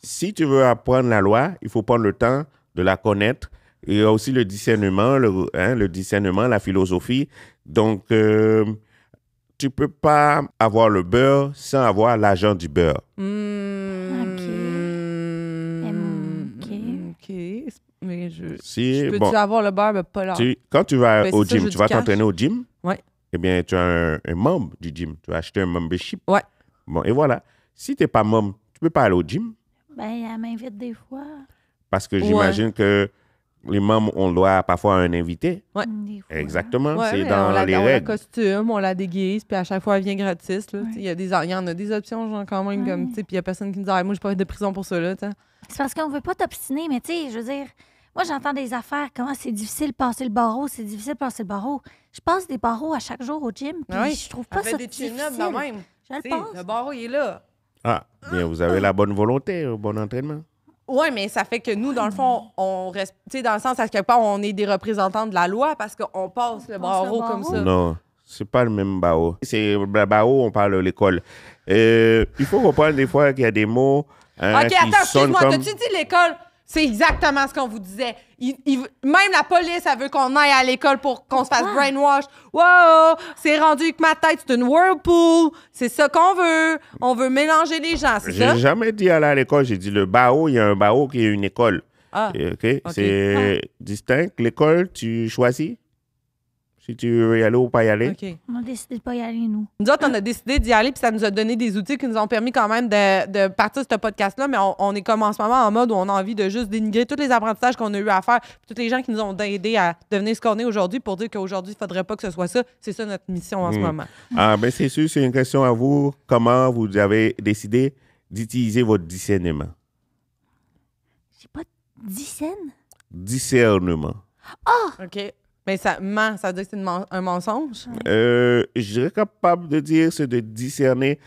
si tu veux apprendre la loi, il faut prendre le temps de la connaître. Il y a aussi le discernement, le discernement, la philosophie. Donc, tu peux pas avoir le beurre sans avoir l'agent du beurre. OK. Mais je Si, peux-tu bon, avoir le beurre, mais pas l'or? quand tu vas Ben, au c'est ça, gym, je tu vas dis cash. t'entraîner au gym, Ouais. eh bien, tu as un membre du gym. Tu vas acheter un membership. Ouais. Bon, et voilà. Si tu n'es pas membre, tu peux pas aller au gym Ben, elle m'invite des fois. parce que j'imagine que les membres ont le droit parfois à un invité. Ouais. Des fois. Exactement. Ouais, c'est mais dans les on la règles. costume, on la déguise, puis à chaque fois, elle vient gratis. Là, Ouais. tu sais, il y en a des options, genre, quand même, comme, tu sais, puis il y a personne qui nous dit, ah, moi, j'ai pas fait de prison pour ça, là, tu sais. C'est parce qu'on veut pas t'obstiner, mais tu sais, je veux dire, moi, j'entends des affaires, comment c'est difficile de passer le barreau, c'est difficile de passer le barreau. Je passe des barreaux à chaque jour au gym, puis Ah oui, je trouve elle pas fait ça des difficile. chin-ups de même. Je le Tu sais, passe. le barreau, il est là. Ah, bien, vous avez la bonne volonté, un bon entraînement. Oui, mais ça fait que nous, dans le fond, on reste, tu sais, dans le sens, à quelque part, on est des représentants de la loi parce qu'on passe le barreau comme ça. Non, c'est pas le même barreau. C'est le barreau, on parle de l'école. Il faut comprendre des fois qu'il y a des mots OK, qui attends, sonnent excuse-moi, comme... t'as-tu dit l'école? C'est exactement ce qu'on vous disait. Même la police, elle veut qu'on aille à l'école pour qu'on se fasse brainwash. Wow, c'est rendu que ma tête, c'est une whirlpool. C'est ça qu'on veut. On veut mélanger les gens, c'est ça? J'ai jamais dit aller à l'école, j'ai dit le barreau, il y a un barreau qui est une école. Ah, OK? C'est distinct. L'école, tu choisis si tu veux y aller ou pas y aller. OK. On a décidé de pas y aller, nous. Nous autres, on a décidé d'y aller, puis ça nous a donné des outils qui nous ont permis quand même de partir de ce podcast-là, mais on est comme en ce moment en mode où on a envie de juste dénigrer tous les apprentissages qu'on a eu à faire, puis tous les gens qui nous ont aidés à devenir ce qu'on est aujourd'hui pour dire qu'aujourd'hui, il ne faudrait pas que ce soit ça. C'est ça notre mission en ce moment. Ah, ben c'est sûr, c'est une question à vous. Comment vous avez décidé d'utiliser votre discernement? J'ai pas de dizaine. Discernement. OK. Mais ça ment, ça veut dire que c'est un mensonge? Je serais capable de dire, c'est de discerner,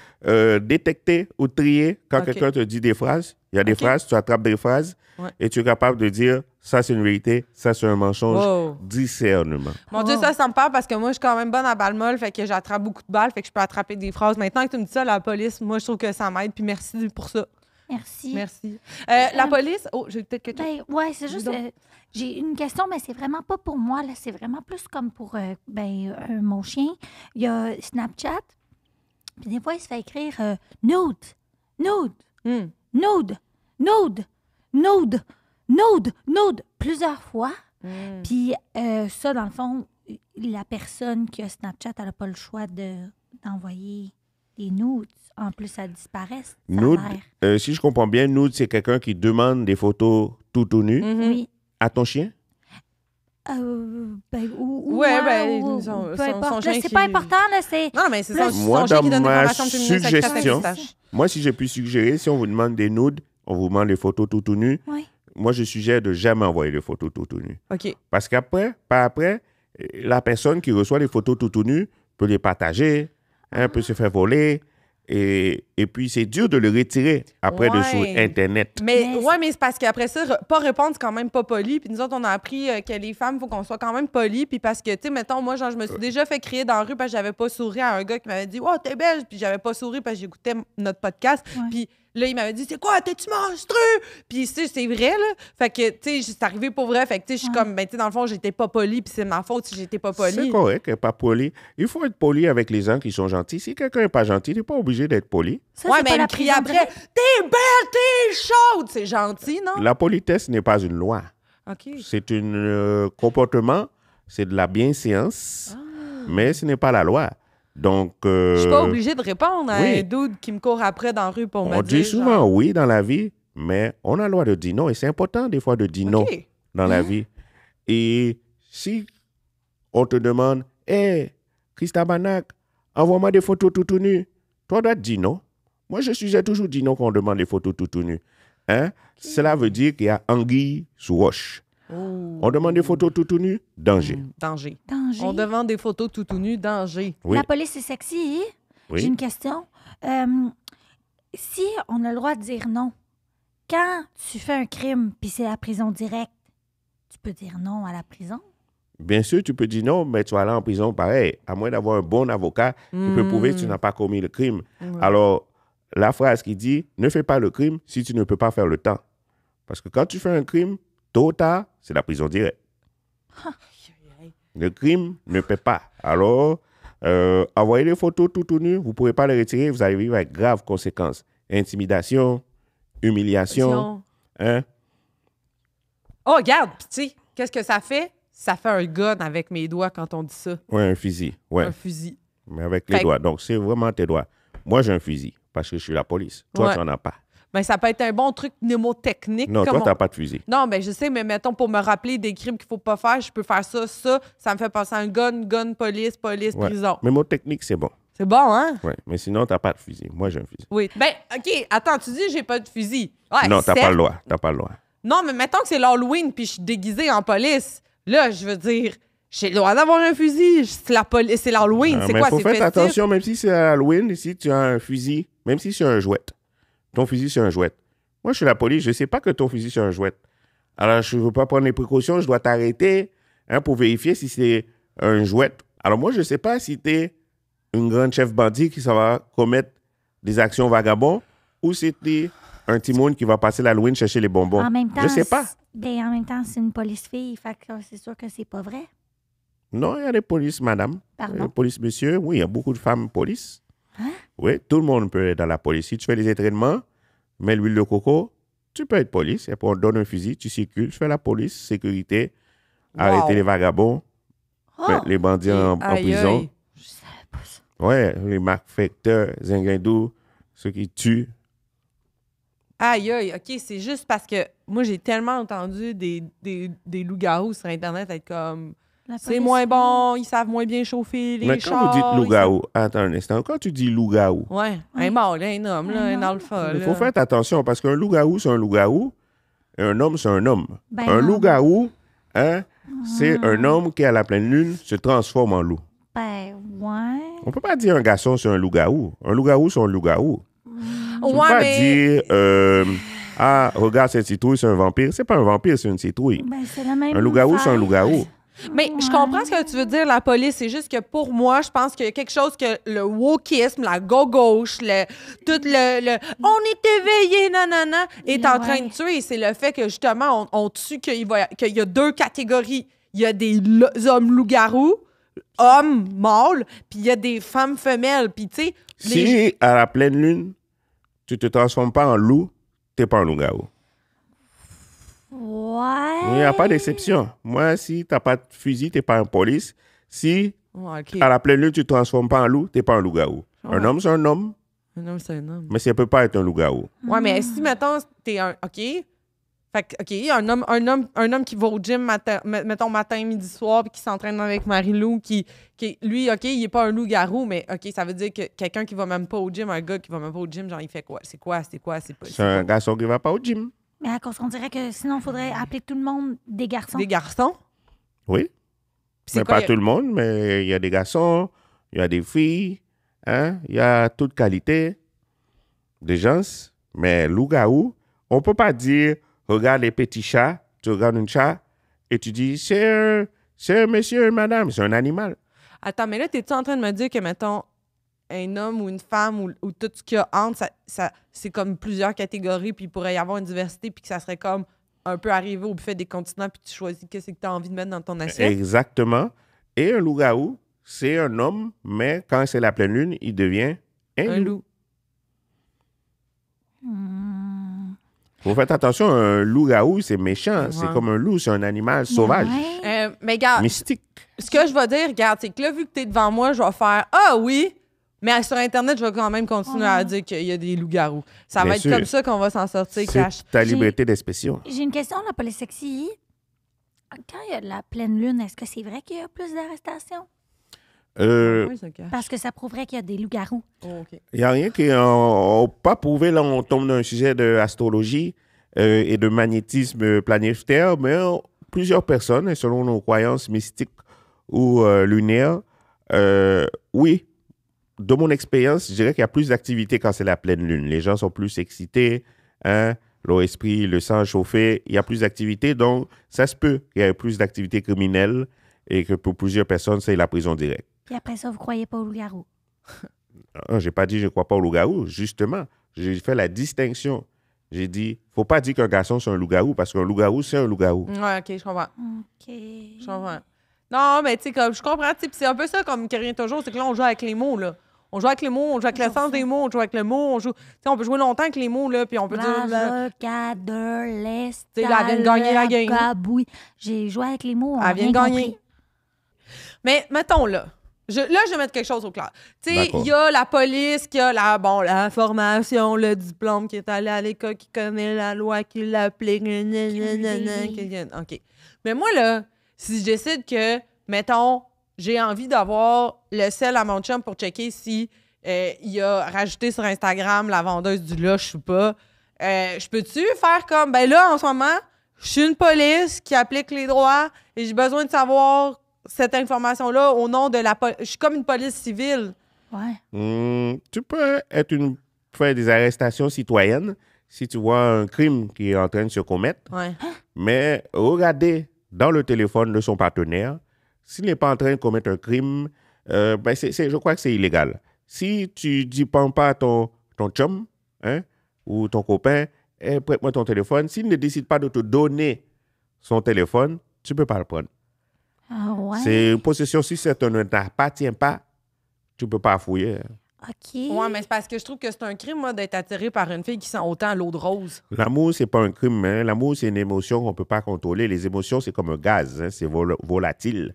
détecter ou trier quand Ok. quelqu'un te dit des phrases. Il y a des Ok. phrases, tu attrapes des phrases Ouais. et tu es capable de dire ça c'est une vérité, ça c'est un mensonge. Wow. Discernement. Mon Dieu, ça me parle parce que moi, je suis quand même bonne à balle molle, fait que j'attrape beaucoup de balles, fait que je peux attraper des phrases. Maintenant que tu me dis ça, la police, moi, je trouve que ça m'aide, puis merci pour ça. Merci. Merci. La police, j'ai peut-être quelque chose. Ben, ouais, c'est juste. Dis donc. J'ai une question, mais c'est vraiment pas pour moi, là. C'est vraiment plus comme pour mon chien. Il y a Snapchat. Puis des fois, il se fait écrire nude, nude, Hmm. nude, nude, nude, nude, nude, plusieurs fois. Hmm. Puis ça, dans le fond, la personne qui a Snapchat, elle n'a pas le choix d'envoyer des nudes. En plus, ça disparaît. Ça a Nude, l'air. si je comprends bien, nude, c'est quelqu'un qui demande des photos tout nu Mhm. Oui. à ton chien. Ou Ouais, moi, ben, ou- son- peu son- importe. son Là, chien c'est qui- pas important, là, c'est... Non, mais c'est Plus- son Moi, chien qui dans donne des ma informations féminines sexuelles, suggestion, ça existe. moi, si j'ai pu suggérer, si on vous demande des nudes, on vous demande des photos tout nu. Oui. Moi, je suggère de jamais envoyer des photos tout nu. OK. Parce qu'après, par après, la personne qui reçoit les photos tout nu peut les partager, peut se faire voler. Et puis, c'est dur de le retirer après de sur Ouais. Internet. Mais Mais mais c'est parce qu'après ça, pas répondre, c'est quand même pas poli. Puis nous autres, on a appris que les femmes, il faut qu'on soit quand même poli. Puis parce que, tu sais, mettons, moi, genre, je me suis déjà fait crier dans la rue parce que j'avais pas souri à un gars qui m'avait dit « Oh, t'es belle! » Puis j'avais pas souri parce que j'écoutais notre podcast. Ouais. Puis là, il m'avait dit « C'est quoi? T'es-tu monstrueux? » Puis c'est vrai, là. Fait que, tu sais, c'est arrivé pour vrai. Fait que, tu sais, je suis comme, ben, tu sais, dans le fond, j'étais pas poli. Puis c'est ma faute si j'étais pas C'est poli. correct, elle n'est pas poli. Il faut être poli avec les gens qui sont gentils. Si quelqu'un n'est pas gentil, il n'est pas obligé d'être poli. Ça, Ouais, c'est mais pas elle la me crie prison après directe. « T'es belle, t'es chaude! » C'est gentil, non? La politesse n'est pas une loi. OK. C'est un comportement, c'est de la bienséance, mais ce n'est pas la loi. Donc, Je suis pas obligée de répondre à oui. un dude qui me court après dans la rue pour me on dire. dit souvent genre, oui dans la vie, mais on a le droit de dire non. Et c'est important des fois de dire non OK. dans la vie. Et si on te demande, « Hé, Christa Banak, envoie-moi des photos tout nues. » Toi, dois te dire non. Moi, j'ai toujours dit non quand on demande des photos tout nues. Hein? Cela veut dire qu'il y a anguille sous roche. Oh. On demande des photos tout nues, danger. Danger. Danger. On demande des photos tout nues, danger. Oui. La police est sexy. Oui. J'ai une question. Si on a le droit de dire non, quand tu fais un crime puis c'est la prison directe, tu peux dire non à la prison? Bien sûr, tu peux dire non, mais tu vas aller en prison pareil. À moins d'avoir un bon avocat qui peut prouver que tu n'as pas commis le crime. Alors, la phrase qui dit « Ne fais pas le crime si tu ne peux pas faire le temps ». Parce que quand tu fais un crime, tôt ou tard, c'est la prison directe. Le crime ne paie pas. Alors, envoyez des photos tout nues, vous ne pourrez pas les retirer, vous allez vivre avec graves conséquences. Intimidation, humiliation. Hein? Oh, regarde, pis tu sais, qu'est-ce que ça fait? Ça fait un gun avec mes doigts quand on dit ça. Ouais, un fusil. Ouais, Un fusil. mais avec les Fait- doigts. Donc, c'est vraiment tes doigts. Moi, j'ai un fusil parce que je suis la police. Toi, Ouais. tu n'en as pas. Ben, ça peut être un bon truc mnémotechnique. Non, comme toi, on- tu n'as pas de fusil. Non, ben je sais, mais mettons, pour me rappeler des crimes qu'il faut pas faire, je peux faire ça. Ça me fait penser à un gun, police, Ouais. prison. Mais mon technique, c'est bon. C'est bon, hein? Ouais. Mais sinon, tu n'as pas de fusil. Moi, j'ai un fusil. Oui. Ben, OK, attends, tu dis j'ai pas de fusil. Ouais, non, tu n'as certes. pas le droit. Tu pas le droit. Non, mais mettons que c'est l'Halloween puis je suis déguisée en police. Là, je veux dire, j'ai le droit d'avoir un fusil. C'est la police, c'est l'Halloween. Ah, C'est mais quoi, faut c'est faire festif? attention, même si c'est à Halloween, si tu as un fusil, même si c'est un jouet. Ton fusil, c'est un jouet. Moi, je suis la police, je ne sais pas que ton fusil, c'est un jouet. Alors, je ne veux pas prendre les précautions, je dois t'arrêter pour vérifier si c'est un jouet. Alors, moi, je ne sais pas si tu es une grande chef bandit qui s'en va commettre des actions vagabondes ou si tu es un petit monde qui va passer l'Halloween chercher les bonbons. En même temps, je ne sais pas. En même temps, c'est une police-fille, fait que c'est sûr que c'est pas vrai. Non, il y a des polices, madame. Pardon? Police, monsieur. Oui, il y a beaucoup de femmes police. Hein? Oui, tout le monde peut être dans la police. Si tu fais des entraînements, mets l'huile de coco, tu peux être police. Et puis on te donne un fusil, tu circules, tu fais la police, sécurité, Wow. arrêter les vagabonds, Oh! mettre les bandits en Aïe, prison. aïe. Je savais pas ça. Ouais, les malfaiteurs, zinguindous, ceux qui tuent. Aïe, aïe, OK, c'est juste parce que moi, j'ai tellement entendu des loups-garous sur Internet être comme La c'est police- moins bon, ils savent moins bien chauffer les Mais chars. quand vous dites ils loup-garou, attends un instant, quand tu dis loup-garou, savent- Ouais, Ouais. un mâle, un homme, là, Un un homme. alpha. il là. faut faire attention parce qu'un loup-garou, c'est un loup-garou, et un homme, c'est un homme. Ben un non. loup-garou, hein, c'est un homme qui, à la pleine lune, se transforme en loup. Ben, ouais. On peut pas dire un garçon, c'est un loup-garou. Un loup-garou, c'est un loup-garou. Tu peux Ouais, pas mais dire, regarde cette citrouille, c'est un vampire. C'est pas un vampire, c'est une citrouille. Ben, c'est la même Un loup-garou, c'est un affaire. loup-garou. Mais je comprends ce que tu veux dire, la police. C'est juste que pour moi, je pense qu'il y a quelque chose que le wokisme, la gauche, tout le on est éveillé, nanana, est en train de tuer. C'est le fait que justement, on tue qu'il y a deux catégories. Il y a des hommes loups-garous, hommes mâles, puis il y a des femmes femelles. Puis tu sais, Si, à la pleine lune, tu te transformes pas en loup, t'es pas un loup-garou. Ouais. Il n'y a pas d'exception. Moi, si t'as pas de fusil, t'es pas un police. Si, Ouais, OK. à la pleine lune, tu te transformes pas en loup, t'es pas un loup-garou. Ouais. Un homme, c'est un homme, Un homme, c'est un homme. mais ça peut pas être un loup-garou. Ouais, mais si, mettons, t'es un... OK. Fait que, OK, un homme qui va au gym, mettons, matin, midi, soir, puis qui s'entraîne avec Marie-Lou, qui, lui, OK, il est pas un loup-garou, mais OK, ça veut dire que quelqu'un qui va même pas au gym, un gars qui va même pas au gym, genre, il fait quoi? C'est quoi? C'est pas... C'est un garçon qui va pas au gym. Mais à cause qu'on dirait que sinon, il faudrait appeler tout le monde des garçons. Des garçons? Oui. Puis c'est Mais quoi, pas tout le monde, mais il y a des garçons, il y a des filles, hein, il y a toute qualité de gens, mais loup-garou, on ne peut pas dire, regarde les petits chats, tu regardes un chat et tu dis, c'est un monsieur, une madame, c'est un animal. Attends, mais là, t'es-tu en train de me dire que, mettons, un homme ou une femme ou tout ce qu'il y a entre, c'est comme plusieurs catégories, puis il pourrait y avoir une diversité, puis que ça serait comme un peu arrivé au buffet des continents, puis tu choisis qu'est-ce que tu as envie de mettre dans ton assiette? Exactement. Et un loup-garou, c'est un homme, mais quand c'est la pleine lune, il devient un loup. Vous faites attention, un loup-garou, c'est méchant. Ouais. C'est comme un loup, c'est un animal sauvage, Ouais. Mais regarde, mystique. ce que je vais dire, regarde, c'est que là, vu que t'es devant moi, je vais faire « Ah oui! » Mais sur Internet, je vais quand même continuer à dire qu'il y a des loups-garous. Ça Bien va être sûr. comme ça qu'on va s'en sortir, Cash. C'est ta liberté d'expression. J'ai une question, là, pour les sexy. Quand il y a de la pleine lune, est-ce que c'est vrai qu'il y a plus d'arrestations? Oui, ça, Cash. Parce que ça prouverait qu'il y a des loups-garous. Oh, OK. Il n'y a rien qui n'a pas prouvé. Là, on tombe dans un sujet d'astrologie et de magnétisme planétaire, mais plusieurs personnes, selon nos croyances mystiques ou lunaires, oui, de mon expérience, je dirais qu'il y a plus d'activité quand c'est la pleine lune. Les gens sont plus excités, hein, leur esprit, le sang chauffé, il y a plus d'activité, donc ça se peut qu'il y ait plus d'activité criminelle et que pour plusieurs personnes, c'est la prison directe. Puis après ça, vous croyez pas aux loups-garous? Je n'ai pas dit je ne crois pas au loup-garou. Justement, j'ai fait la distinction. J'ai dit, faut pas dire qu'un garçon, c'est un loup-garou, parce qu'un loup-garou, c'est un loup-garou. Ouais, OK, je comprends. OK. Je comprends. Non, mais tu sais, comme je comprends, tu sais, puis c'est un peu ça comme qui revient toujours, c'est que là, on joue avec les mots, là. On joue avec les mots, on joue avec l'essence des mots, on joue avec le mot, on joue... Tu sais, on peut jouer longtemps avec les mots, là, puis on peut dire... La cadre, Tu sais, là, elle vient de gagner la game. Gabouille. J'ai joué avec les mots, on a Elle vient de rien gagner. compris. Mais mettons, là, je vais mettre quelque chose au clair. Tu sais, D'accord. il y a la police qui a la formation, le diplôme, qui est allé à l'école, qui connaît la loi, qui l'applique. OK. Mais moi, là, si je décide que, mettons, j'ai envie d'avoir le sel à mon chum pour checker si il a rajouté sur Instagram la vendeuse du lush ou pas, je peux-tu faire comme, ben là, en ce moment, je suis une police qui applique les droits et j'ai besoin de savoir cette information-là au nom de la police. Je suis comme une police civile. Ouais. Tu peux faire des arrestations citoyennes si tu vois un crime qui est en train de se commettre, Ouais. mais regardez dans le téléphone de son partenaire. S'il n'est pas en train de commettre un crime, je crois que c'est illégal. Si tu dis pas à ton chum, hein, ou ton copain, prête-moi ton téléphone, s'il ne décide pas de te donner son téléphone, tu ne peux pas le prendre. Ah ouais? C'est une possession, si ça ne t'appartient pas, tu ne peux pas fouiller. OK. Ouais, mais c'est parce que je trouve que c'est un crime, moi, d'être attiré par une fille qui sent autant l'eau de rose. L'amour, c'est pas un crime. Hein. L'amour, c'est une émotion qu'on ne peut pas contrôler. Les émotions, c'est comme un gaz. Hein. C'est volatile.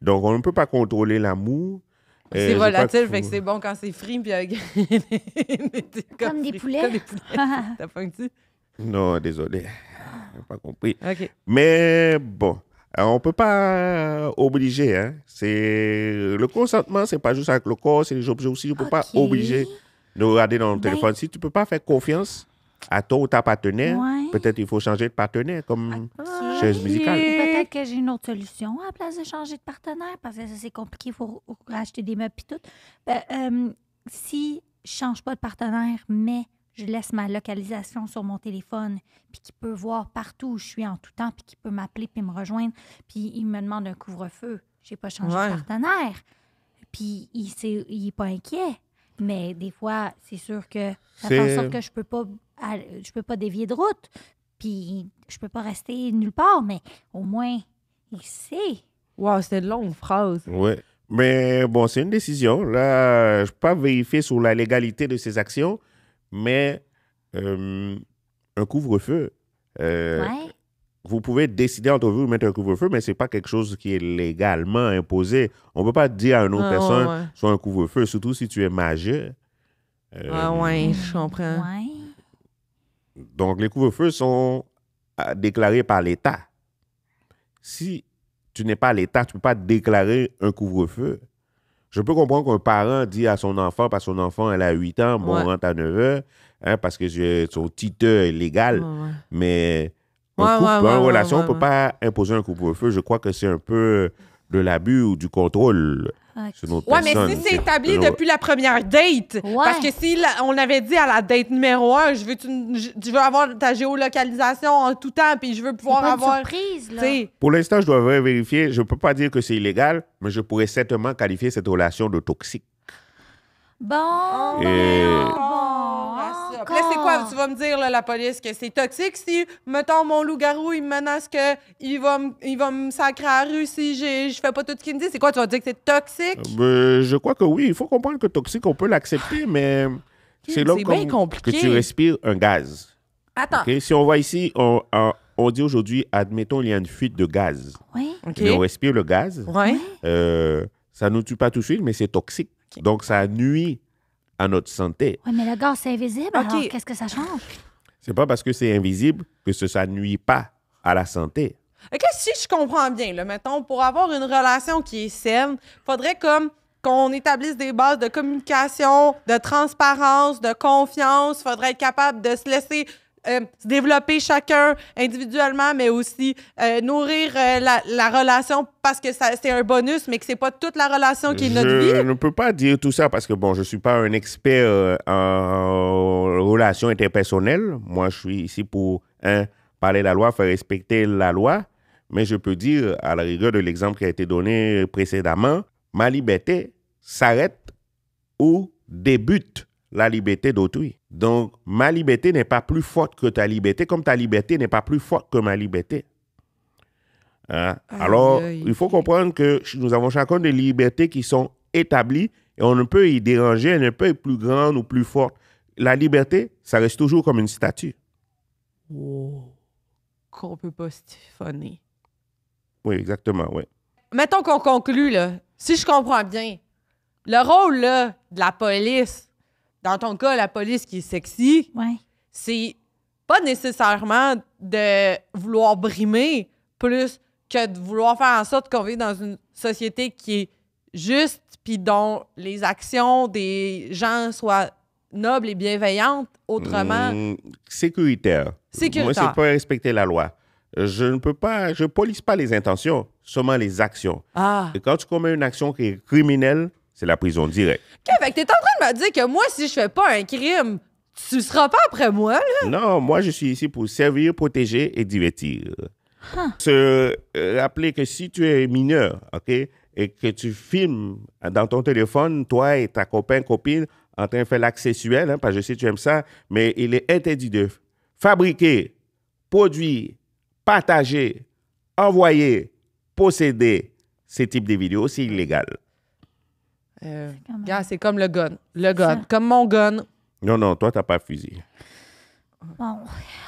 Donc, on ne peut pas contrôler l'amour. C'est je crois volatile, qu'il fait que faut- c'est bon quand c'est frit, puis avec... Comme des poulets. Comme des poulets. T'as pas dit? Non, désolé. J'ai pas compris. OK. Mais bon, on ne peut pas obliger. Hein. Le consentement, c'est pas juste avec le corps, c'est les objets aussi. Je ne peux pas OK. obliger de regarder dans le Ben- téléphone. Si tu ne peux pas faire confiance à ton ou ta partenaire, Ouais. peut-être il faut changer de partenaire comme OK. chaise musicale. Ou peut-être que j'ai une autre solution à la place de changer de partenaire, parce que ça, c'est compliqué, il faut racheter des meubles et tout. Si je change pas de partenaire, mais je laisse ma localisation sur mon téléphone, puis qu'il peut voir partout où je suis en tout temps, puis qu'il peut m'appeler puis me rejoindre, puis il me demande un couvre-feu, j'ai pas changé Ouais. de partenaire. Puis il est pas inquiet. Mais des fois, c'est sûr que ça fait en sorte que je peux pas dévier de route. Puis je peux pas rester nulle part, mais au moins, il sait. Wow, c'était une longue phrase. Oui. Mais bon, c'est une décision. Là, je ne peux pas vérifier sur la légalité de ces actions, mais un couvre-feu, Ouais. vous pouvez décider entre vous de mettre un couvre-feu, mais ce n'est pas quelque chose qui est légalement imposé. On ne peut pas dire à une autre Ah, personne, ouais. soit un couvre-feu, surtout si tu es majeur. Ah ouais, je comprends. Ouais. Donc, les couvre-feux sont déclarés par l'État. Si tu n'es pas l'État, tu ne peux pas déclarer un couvre-feu. Je peux comprendre qu'un parent dit à son enfant, parce que son enfant, elle a 8 ans, bon, Ouais. on rentre à 9 heures, hein, parce que son titre est légal, Ouais. mais Ouais, un couple, ouais, en ouais, relation, ouais, on ne peut ouais. pas imposer un couvre-feu. Je crois que c'est un peu de l'abus ou du contrôle. sur notre Ouais, mais personne. si c'est établi depuis la première date, parce que si on avait dit à la date numéro 1, je veux avoir ta géolocalisation en tout temps, puis je veux pouvoir pas avoir... une surprise, là. T'sais, Pour l'instant, je dois vérifier. Je ne peux pas dire que c'est illégal, mais je pourrais certainement qualifier cette relation de toxique. Bon, Et- ça. Puis là, c'est quoi? Tu vas me dire, là, la police, que c'est toxique si, mettons, mon loup-garou, il me menace qu'il va me sacrer à la rue si je fais pas tout ce qu'il me dit. C'est quoi? Tu vas dire que c'est toxique? Je crois que oui. Il faut comprendre que toxique, on peut l'accepter, mais c'est là C'est bien compliqué. que tu respires un gaz. Attends. OK? Si on voit ici, on dit aujourd'hui, admettons, il y a une fuite de gaz. Oui. OK. Mais on respire le gaz. Ouais. Ça ne nous tue pas tout de suite, mais c'est toxique. OK. Donc, ça nuit à notre santé. Oui, mais le gaz, c'est invisible. OK. Alors, qu'est-ce que ça change? C'est pas parce que c'est invisible que ça nuit pas à la santé. OK, si je comprends bien, là, mettons, pour avoir une relation qui est saine, faudrait comme qu'on établisse des bases de communication, de transparence, de confiance. Faudrait être capable de se laisser se développer chacun individuellement, mais aussi nourrir la relation parce que c'est un bonus, mais que c'est pas toute la relation qui est notre Je vie. ne peux pas dire tout ça parce que, bon, je ne suis pas un expert en relations interpersonnelles. Moi, je suis ici pour, parler de la loi, faire respecter la loi. Mais je peux dire, à la rigueur de l'exemple qui a été donné précédemment, ma liberté s'arrête ou débute la liberté d'autrui. Donc, ma liberté n'est pas plus forte que ta liberté, comme ta liberté n'est pas plus forte que ma liberté. Hein? Alors, il faut comprendre que nous avons chacun des libertés qui sont établies et on ne peut y déranger, elle ne peut être plus grande ou plus forte. La liberté, ça reste toujours comme une statue. Qu'on peut pas stiffonner. Oui, exactement, oui. Mettons qu'on conclut, là. Si je comprends bien, le rôle, là, de la police, dans ton cas, la police qui est sexy, Oui. c'est pas nécessairement de vouloir brimer plus que de vouloir faire en sorte qu'on vive dans une société qui est juste puis dont les actions des gens soient nobles et bienveillantes. Autrement, Sécuritaire. Sécuritaire. Moi, c'est pas respecter la loi. Je ne peux pas, je police pas les intentions, seulement les actions. ah. Et quand tu commets une action qui est criminelle, c'est la prison directe. OK, fait que t'es en train de me dire que moi, si je fais pas un crime, tu seras pas après moi, là? Non, moi, je suis ici pour servir, protéger et divertir. Se rappeler que si tu es mineur, OK, et que tu filmes dans ton téléphone, toi et ta copine, en train de faire l'acte sexuel, parce que je sais que tu aimes ça, mais il est interdit de fabriquer, produire, partager, envoyer, posséder ces types de vidéos, c'est illégal. Gars, c'est comme le gun. Le gun. Comme mon gun. Non, toi, t'as pas fusil. Bon,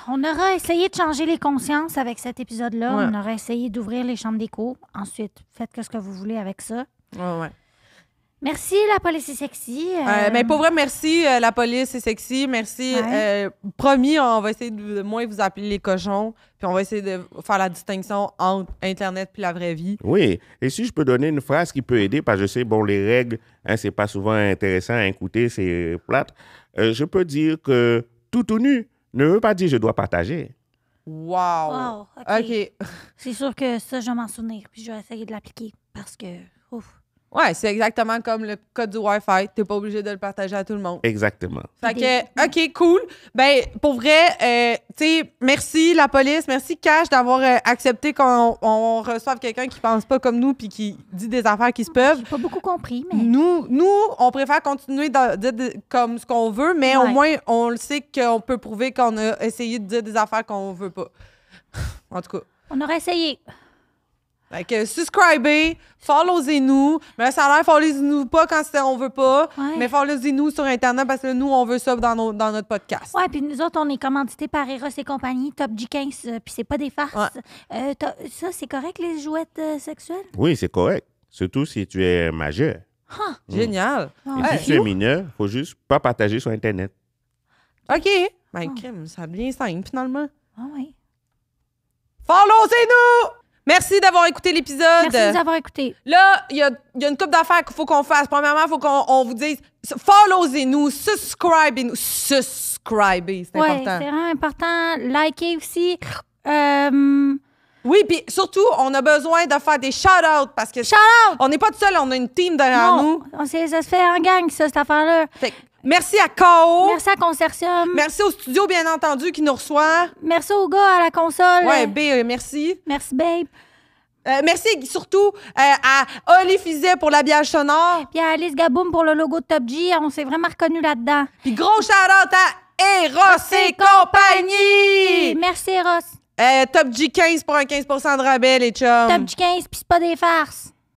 on aura essayé de changer les consciences avec cet épisode-là. Ouais. On aura essayé d'ouvrir les chambres d'écho. Ensuite, faites ce que vous voulez avec ça. Ouais. Merci, la police est sexy. Mais pour vrai, merci, la police, c'est sexy. Merci. Ouais. Promis, on va essayer de moins vous appeler les cochons. Puis on va essayer de faire la distinction entre Internet puis la vraie vie. Oui, et si je peux donner une phrase qui peut aider, parce que je sais, bon, les règles, c'est pas souvent intéressant à écouter, c'est plate. Je peux dire que tout ou nu ne veut pas dire je dois partager. Wow. Wow, OK. OK. C'est sûr que ça, je vais m'en souvenir. Puis je vais essayer de l'appliquer parce que, ouf. Ouais, c'est exactement comme le code du Wi-Fi. T'es pas obligé de le partager à tout le monde. Exactement. Fait que, OK, cool. Ben, pour vrai, tu sais, merci la police, merci Cash d'avoir accepté qu'on reçoive quelqu'un qui pense pas comme nous puis qui dit des affaires qui se peuvent. J'ai pas beaucoup compris, mais Nous, on préfère continuer de dire comme ce qu'on veut, mais au Ouais. moins, on le sait qu'on peut prouver qu'on a essayé de dire des affaires qu'on veut pas. En tout cas. on aurait essayé. Fait que subscribez, followez-nous. Mais ça a l'air, followez-nous pas quand on veut pas. Ouais. Mais followez-nous sur Internet parce que nous, on veut ça dans notre podcast. Ouais, puis nous autres, on est commandité par Eros et compagnie, Top G15, puis c'est pas des farces. Ça, c'est correct, les jouettes sexuelles? Oui, c'est correct. Surtout si tu es majeur. Génial. Oh, Et si tu es mineur, il faut juste pas partager sur Internet. OK. Ben, crime, ça devient simple, finalement. Ah oui. Followez-nous! Merci d'avoir écouté l'épisode. Merci de nous avoir écoutés. Là, il y a une couple d'affaires qu'il faut qu'on fasse. Premièrement, il faut qu'on vous dise followez-nous, subscribez-nous. Subscribez, c'est Ouais, important. c'est vraiment important. Likez aussi. Oui, puis surtout, on a besoin de faire des shout-outs parce que Shout-out! on n'est pas tout seul, on a une team derrière nous. Non, ça se fait en gang, ça, cette affaire-là. Fait que merci à K.O. Merci à Consortium. Merci au studio, bien entendu, qui nous reçoit. Merci aux gars à la console. Ouais, B, merci. Merci, babe. Merci surtout à Oli Fizet pour l'habillage sonore. Puis à Alice Gaboum pour le logo de Top G. On s'est vraiment reconnus là-dedans. Puis gros shout-out à Eros et compagnie. Merci, Ross. Top G 15 pour un 15 de rabais, les chums. Top G 15, puis c'est pas des farces.